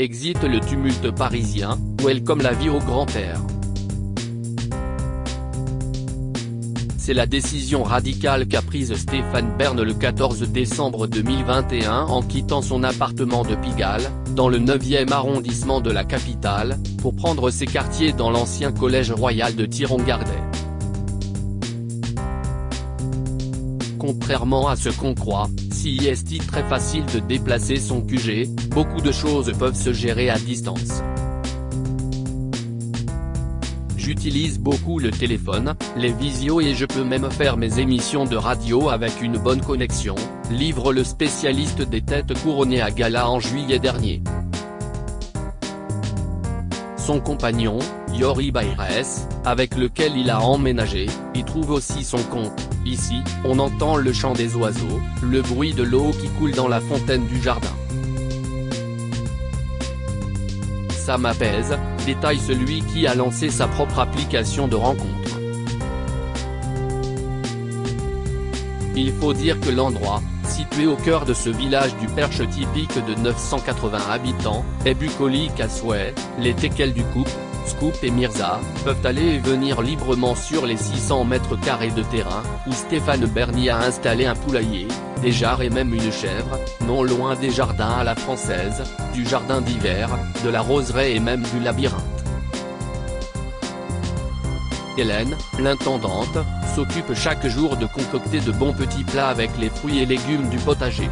exit le tumulte parisien, welcome la vie au grand air. C'est la décision radicale qu'a prise Stéphane Bern le 14 décembre 2021 en quittant son appartement de Pigalle, dans le 9e arrondissement de la capitale, pour prendre ses quartiers dans l'ancien collège royal de Thiron-Gardet. Contrairement à ce qu'on croit, si est très facile de déplacer son QG, beaucoup de choses peuvent se gérer à distance. J'utilise beaucoup le téléphone, les visios et je peux même faire mes émissions de radio avec une bonne connexion, livre le spécialiste des têtes couronnées à gala en juillet dernier. Son compagnon, Yori Bayrès, avec lequel il a emménagé, y trouve aussi son compte. Ici, on entend le chant des oiseaux, le bruit de l'eau qui coule dans la fontaine du jardin. Ça m'apaise, détaille celui qui a lancé sa propre application de rencontre. Il faut dire que l'endroit, situé au cœur de ce village du Perche typique de 980 habitants, est bucolique à souhait. Les teckels du couple, Scoop et Mirza, peuvent aller et venir librement sur les 600 mètres carrés de terrain, où Stéphane Bern a installé un poulailler, des jarres et même une chèvre, non loin des jardins à la française, du jardin d'hiver, de la roseraie et même du labyrinthe. Hélène, l'intendante, s'occupe chaque jour de concocter de bons petits plats avec les fruits et légumes du potager.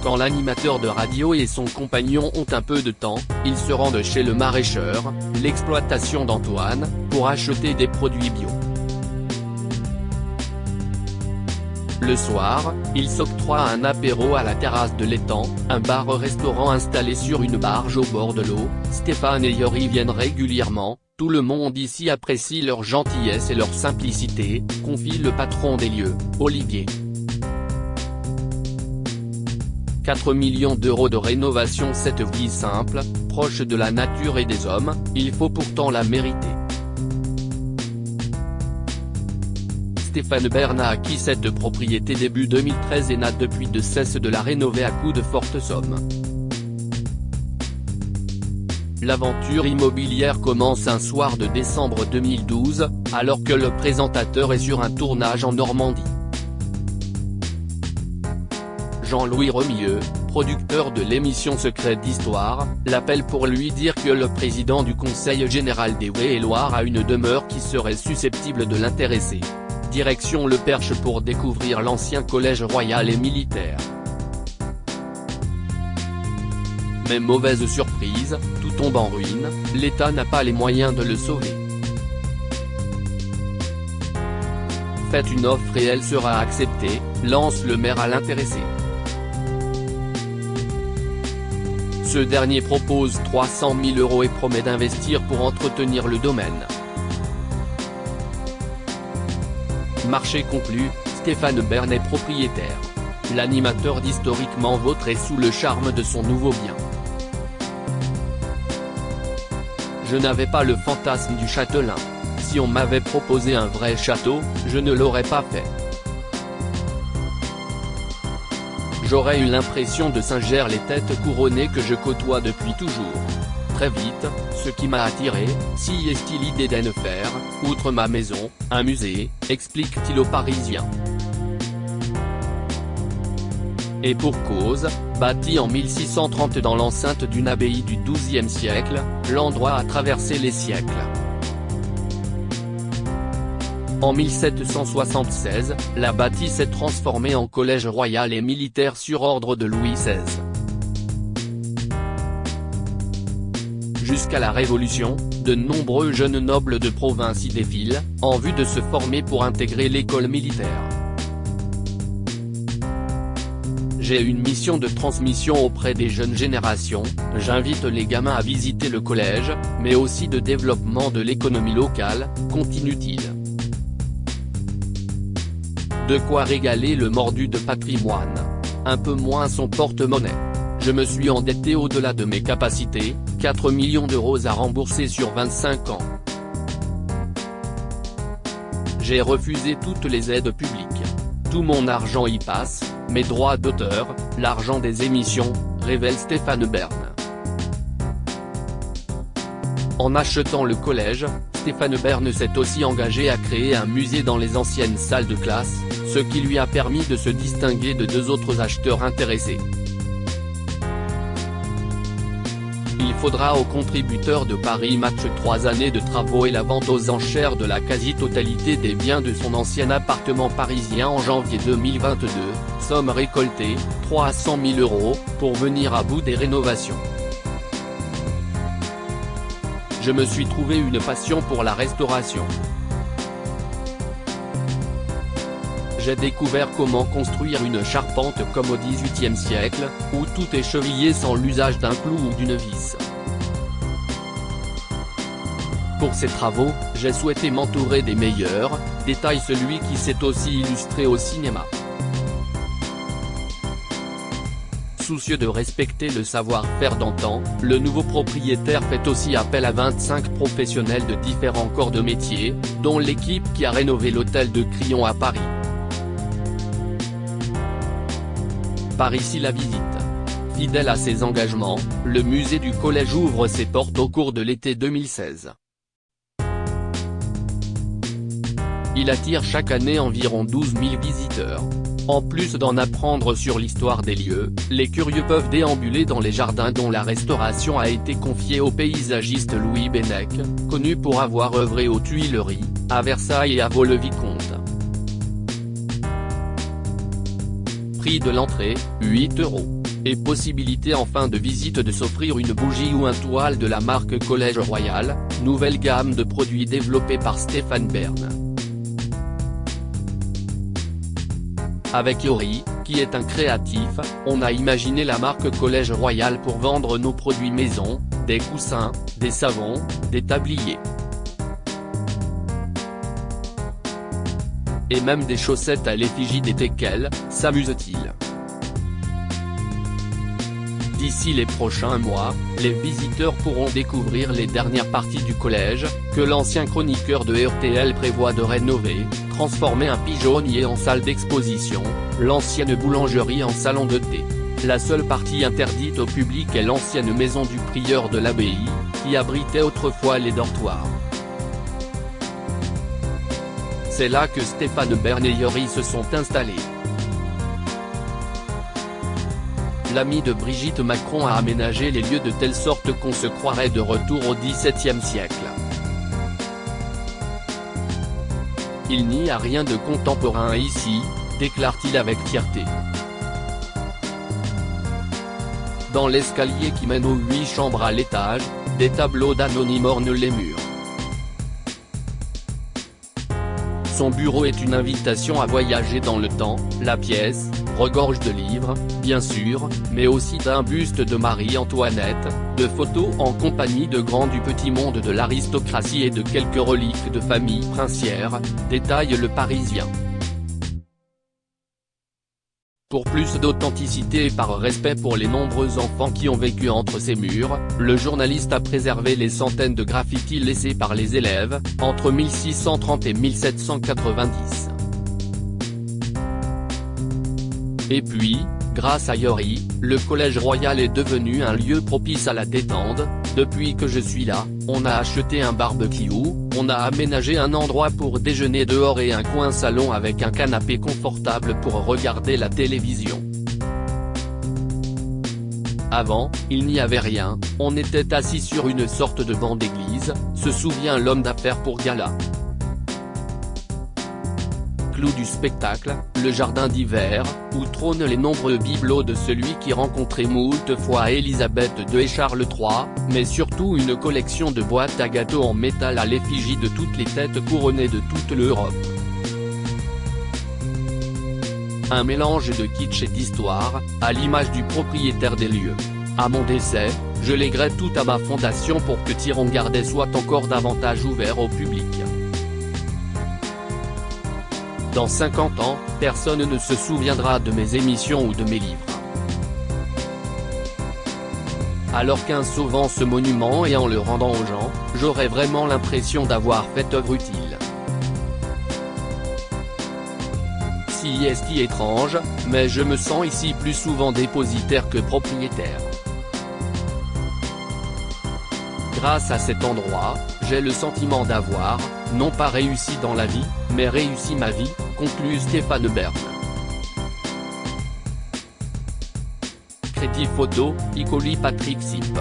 Quand l'animateur de radio et son compagnon ont un peu de temps, ils se rendent chez le maraîcheur, l'exploitation d'Antoine, pour acheter des produits bio. Le soir, ils s'octroient un apéro à la terrasse de l'étang, un bar-restaurant installé sur une barge au bord de l'eau. Stéphane et Yori viennent régulièrement, tout le monde ici apprécie leur gentillesse et leur simplicité, confie le patron des lieux, Olivier. 4 millions d'euros de rénovation. Cette vie simple, proche de la nature et des hommes, il faut pourtant la mériter. Stéphane Bern a acquis cette propriété début 2013 et n'a depuis de cesse de la rénover à coups de fortes sommes. L'aventure immobilière commence un soir de décembre 2012, alors que le présentateur est sur un tournage en Normandie. Jean-Louis Remieux, producteur de l'émission Secret d'Histoire, l'appelle pour lui dire que le président du Conseil général des Way-et-Loire a une demeure qui serait susceptible de l'intéresser. Direction le Perche pour découvrir l'ancien collège royal et militaire. Mais mauvaise surprise, tout tombe en ruine, l'État n'a pas les moyens de le sauver. Faites une offre et elle sera acceptée, lance le maire à l'intéressé. Ce dernier propose 300 000 € et promet d'investir pour entretenir le domaine. Marché conclu, Stéphane Bern est propriétaire. L'animateur d'Historiquement Vôtre est sous le charme de son nouveau bien. Je n'avais pas le fantasme du châtelain. Si on m'avait proposé un vrai château, je ne l'aurais pas fait. J'aurais eu l'impression de singer les têtes couronnées que je côtoie depuis toujours. Très vite, ce qui m'a attiré, si est l'idée d'en faire, outre ma maison, un musée, explique-t-il aux Parisiens. Et pour cause, bâti en 1630 dans l'enceinte d'une abbaye du XIIe siècle, l'endroit a traversé les siècles. En 1776, la bâtisse est transformée en collège royal et militaire sur ordre de Louis XVI. Jusqu'à la Révolution, de nombreux jeunes nobles de province y défilent, en vue de se former pour intégrer l'école militaire. J'ai une mission de transmission auprès des jeunes générations, j'invite les gamins à visiter le collège, mais aussi de développement de l'économie locale, continue-t-il. De quoi régaler le mordu de patrimoine. Un peu moins son porte-monnaie. Je me suis endetté au-delà de mes capacités, 4 millions d'euros à rembourser sur 25 ans. J'ai refusé toutes les aides publiques. Tout mon argent y passe, mes droits d'auteur, l'argent des émissions, révèle Stéphane Bern. En achetant le collège, Stéphane Bern s'est aussi engagé à créer un musée dans les anciennes salles de classe, ce qui lui a permis de se distinguer de deux autres acheteurs intéressés. Il faudra aux contributeurs de Paris Match 3 années de travaux et la vente aux enchères de la quasi-totalité des biens de son ancien appartement parisien en janvier 2022, somme récoltée, 300 000 €, pour venir à bout des rénovations. Je me suis trouvé une passion pour la restauration. J'ai découvert comment construire une charpente comme au XVIIIe siècle, où tout est chevillé sans l'usage d'un clou ou d'une vis. Pour ces travaux, j'ai souhaité m'entourer des meilleurs, détaille celui qui s'est aussi illustré au cinéma. Soucieux de respecter le savoir-faire d'antan, le nouveau propriétaire fait aussi appel à 25 professionnels de différents corps de métier, dont l'équipe qui a rénové l'hôtel de Crillon à Paris. Par ici la visite. Fidèle à ses engagements, le musée du collège ouvre ses portes au cours de l'été 2016. Il attire chaque année environ 12 000 visiteurs. En plus d'en apprendre sur l'histoire des lieux, les curieux peuvent déambuler dans les jardins dont la restauration a été confiée au paysagiste Louis Bennec, connu pour avoir œuvré aux Tuileries, à Versailles et à Vaux-le-Vicomte. Prix de l'entrée, 8 €. Et possibilité en fin de visite de s'offrir une bougie ou un toile de la marque Collège Royal, nouvelle gamme de produits développée par Stéphane Bern. Avec Yori, qui est un créatif, on a imaginé la marque Collège Royal pour vendre nos produits maison, des coussins, des savons, des tabliers. Et même des chaussettes à l'effigie des teckels, s'amuse-t-il. D'ici les prochains mois, les visiteurs pourront découvrir les dernières parties du collège, que l'ancien chroniqueur de RTL prévoit de rénover, transformer un pigeonnier en salle d'exposition, l'ancienne boulangerie en salon de thé. La seule partie interdite au public est l'ancienne maison du prieur de l'abbaye, qui abritait autrefois les dortoirs. C'est là que Stéphane Bern et Yori se sont installés. L'ami de Brigitte Macron a aménagé les lieux de telle sorte qu'on se croirait de retour au XVIIe siècle. Il n'y a rien de contemporain ici, déclare-t-il avec fierté. Dans l'escalier qui mène aux 8 chambres à l'étage, des tableaux d'anonymes ornent les murs. Son bureau est une invitation à voyager dans le temps, la pièce regorge de livres, bien sûr, mais aussi d'un buste de Marie-Antoinette, de photos en compagnie de grands du petit monde de l'aristocratie et de quelques reliques de famille princière, détaille Le Parisien. Pour plus d'authenticité et par respect pour les nombreux enfants qui ont vécu entre ces murs, le journaliste a préservé les centaines de graffitis laissés par les élèves, entre 1630 et 1790. Et puis, grâce à Yori, le Collège Royal est devenu un lieu propice à la détente. Depuis que je suis là, on a acheté un barbecue, on a aménagé un endroit pour déjeuner dehors et un coin salon avec un canapé confortable pour regarder la télévision. Avant, il n'y avait rien, on était assis sur une sorte de banc d'église, se souvient l'homme d'affaires pour gala. Clou du spectacle, le jardin d'hiver, où trônent les nombreux bibelots de celui qui rencontrait moult fois Élisabeth II et Charles III, mais surtout une collection de boîtes à gâteaux en métal à l'effigie de toutes les têtes couronnées de toute l'Europe. Un mélange de kitsch et d'histoire, à l'image du propriétaire des lieux. À mon décès, je léguerai tout à ma fondation pour que Tiron Gardet soit encore davantage ouvert au public. Dans 50 ans, personne ne se souviendra de mes émissions ou de mes livres. Alors qu'en sauvant ce monument et en le rendant aux gens, j'aurai vraiment l'impression d'avoir fait œuvre utile. Ceci est étrange, mais je me sens ici plus souvent dépositaire que propriétaire. Grâce à cet endroit, j'ai le sentiment d'avoir, non pas réussi dans la vie, mais réussi ma vie, conclut Stéphane Bern. Créative photo, Icoli Patrick Sip.